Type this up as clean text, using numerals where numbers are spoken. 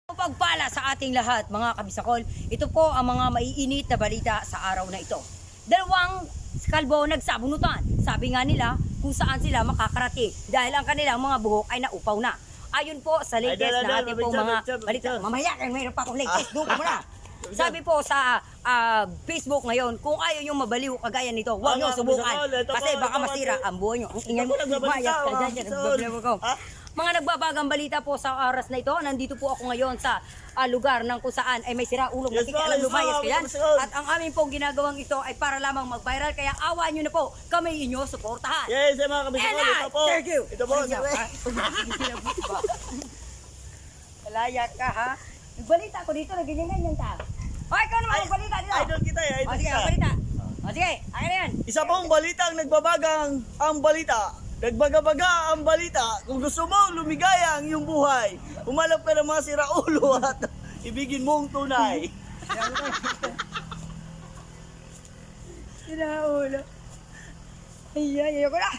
Pagpala sa ating lahat mga kabisakol, ito po ang mga maiinit na balita sa araw na ito. Dalawang kalbo nagsabunutan. Sabi nga nila kung saan sila makakarating dahil ang kanilang mga buhok ay naupaw na. Ayon po sa latest na ating po mga balita. Mamaya kaya mayroon pa akong latest. Doon mo na. Sabi po sa Facebook ngayon, kung ayaw nyo mabaliw kagaya nito, huwag nyo subukan. Kasi baka masira ang buhay nyo. Ang ingay mo, mayat ka dyan. Mga nagbabagang balita po sa oras na ito, nandito po ako ngayon sa lugar ng kung saan ay may sira ulong matik, alam lumayas ka yan. At ang aming pong ginagawang ito ay para lamang mag-viral, kaya awayan nyo na po kami inyo suportahan. Yes, mga kabisakol, ito po. Thank you. Ito po, Malaya ka ha. Nagbalita ko dito, naganyan-ganyan ka. O, ikaw naman magbalita dito. Idol kita eh, idol Sige, kita. magbalita. O, sige, akin na yan. Isa pong balitang nagbabagang ang balita. Nagbaga-baga ang balita. Kung gusto mong lumigaya ang iyong buhay, humalap ka ng mga siraulo at ibigin mong tunay. Siraulo. Ay, ayoko na.